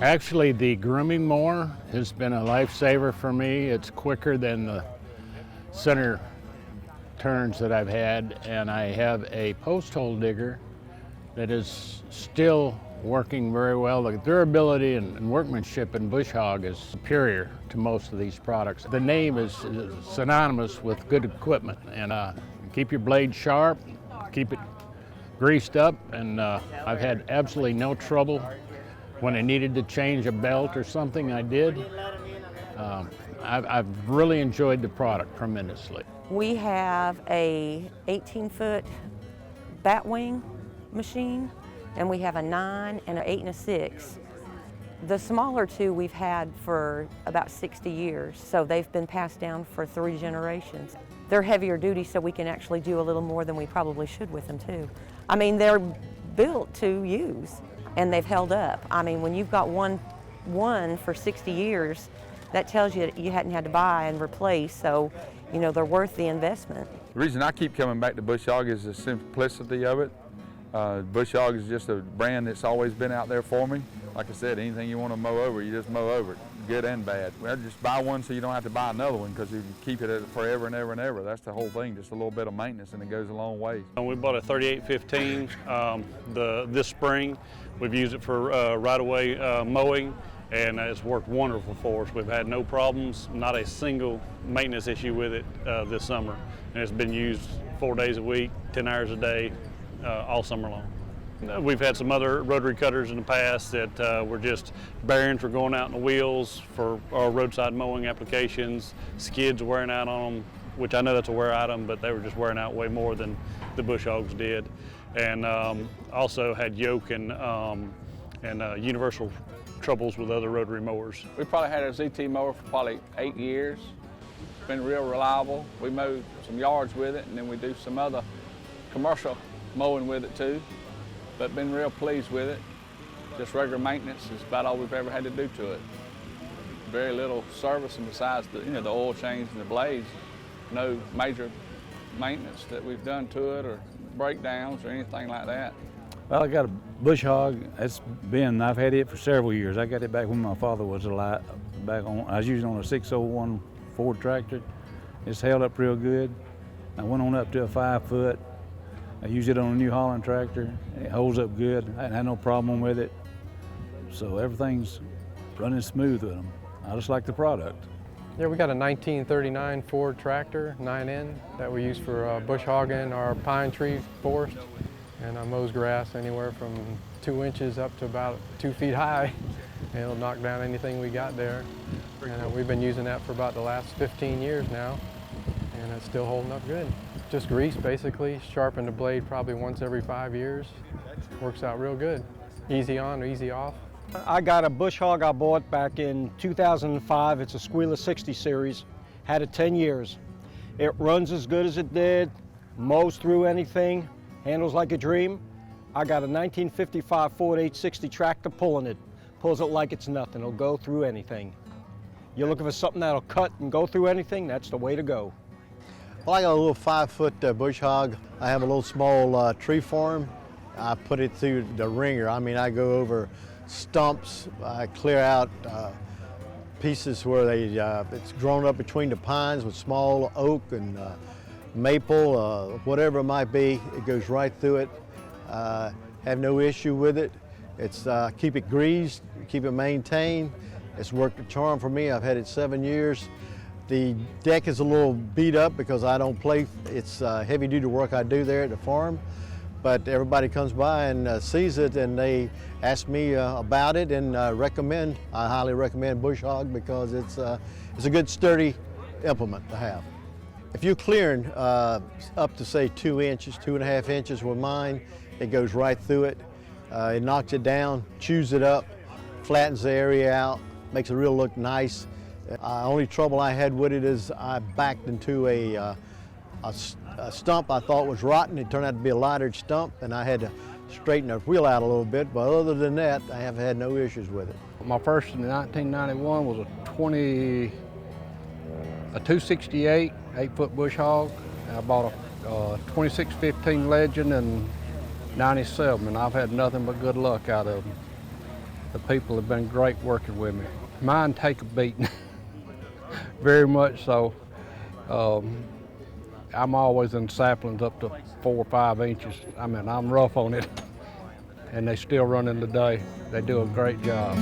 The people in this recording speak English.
Actually, the grooming mower has been a lifesaver for me. It's quicker than the center turns that I've had, and I have a post hole digger that is still working very well. The durability and workmanship in Bush Hog is superior to most of these products. The name is synonymous with good equipment, and keep your blade sharp, keep it greased up, and I've had absolutely no trouble. When I needed to change a belt or something, I did. I've really enjoyed the product tremendously. We have a 18-foot batwing machine, and we have a 9 and an 8 and a 6. The smaller two we've had for about 60 years, so they've been passed down for 3 generations. They're heavier duty, so we can actually do a little more than we probably should with them too. I mean, they're built to use, and they've held up. I mean, when you've got one for 60 years, that tells you that you hadn't had to buy and replace, so you know they're worth the investment. The reason I keep coming back to Bush Hog is the simplicity of it. Bush Hog is just a brand that's always been out there for me. Like I said, anything you want to mow over, you just mow over it, good and bad. Well, just buy one so you don't have to buy another one, because you can keep it forever and ever and ever. That's the whole thing, just a little bit of maintenance, and it goes a long way. We bought a 3815 this spring. We've used it for right-of-way mowing, and it's worked wonderful for us. We've had no problems, not a single maintenance issue with it this summer. And it's been used 4 days a week, 10 hours a day, all summer long. We've had some other rotary cutters in the past that were just bearings were going out in the wheels for our roadside mowing applications, skids wearing out on them, which I know that's a wear item, but they were just wearing out way more than the Bush Hogs did. And also had yoke and universal troubles with other rotary mowers. We probably had our ZT mower for probably 8 years. It's been real reliable. We mow some yards with it, and then we do some other commercial mowing with it too. But been real pleased with it. Just regular maintenance is about all we've ever had to do to it. Very little service, and besides the oil change and the blades, no major maintenance that we've done to it or breakdowns or anything like that. Well, I got a Bush Hog. I've had it for several years. I got it back when my father was alive. I was using on a 601 Ford tractor. It's held up real good. I went on up to a 5-foot. I use it on a New Holland tractor. It holds up good. I hadn't had no problem with it. So everything's running smooth with them. I just like the product. Yeah, we got a 1939 Ford tractor, 9N, that we use for bush hogging our pine tree forest. And mows grass anywhere from 2 inches up to about 2 feet high. And it'll knock down anything we got there. And we've been using that for about the last 15 years now, and it's still holding up good. Just grease, basically. Sharpen the blade probably once every 5 years. Works out real good. Easy on, easy off. I got a Bush Hog I bought back in 2005. It's a Squealer 60 series. Had it 10 years. It runs as good as it did, mows through anything, handles like a dream. I got a 1955 Ford 860 tractor pulling it. Pulls it like it's nothing. It'll go through anything. You're looking for something that'll cut and go through anything, that's the way to go. Well, I got a little 5-foot Bush Hog. I have a little small tree farm. I put it through the ringer. I mean, I go over stumps. I clear out pieces where it's grown up between the pines with small oak and maple, whatever it might be. It goes right through it. Have no issue with it. It's keep it greased, keep it maintained. It's worked a charm for me. I've had it 7 years. The deck is a little beat up because I don't play. It's heavy duty work I do there at the farm. But everybody comes by and sees it, and they ask me about it and recommend. I highly recommend Bush Hog because it's a good sturdy implement to have. If you're clearing up to say 2 inches, 2.5 inches with mine, it goes right through it. It knocks it down, chews it up, flattens the area out, makes it real look nice. Only trouble I had with it is I backed into a stump I thought was rotten. It turned out to be a lighter stump, and I had to straighten the wheel out a little bit, but other than that, I have had no issues with it. My first in 1991 was a 268 8-foot Bush Hog. I bought a 2615 Legend in '97, and I've had nothing but good luck out of them. The people have been great working with me. Mine take a beating, very much so. I'm always in saplings up to 4 or 5 inches. I mean, I'm rough on it, and they still running today. They do a great job.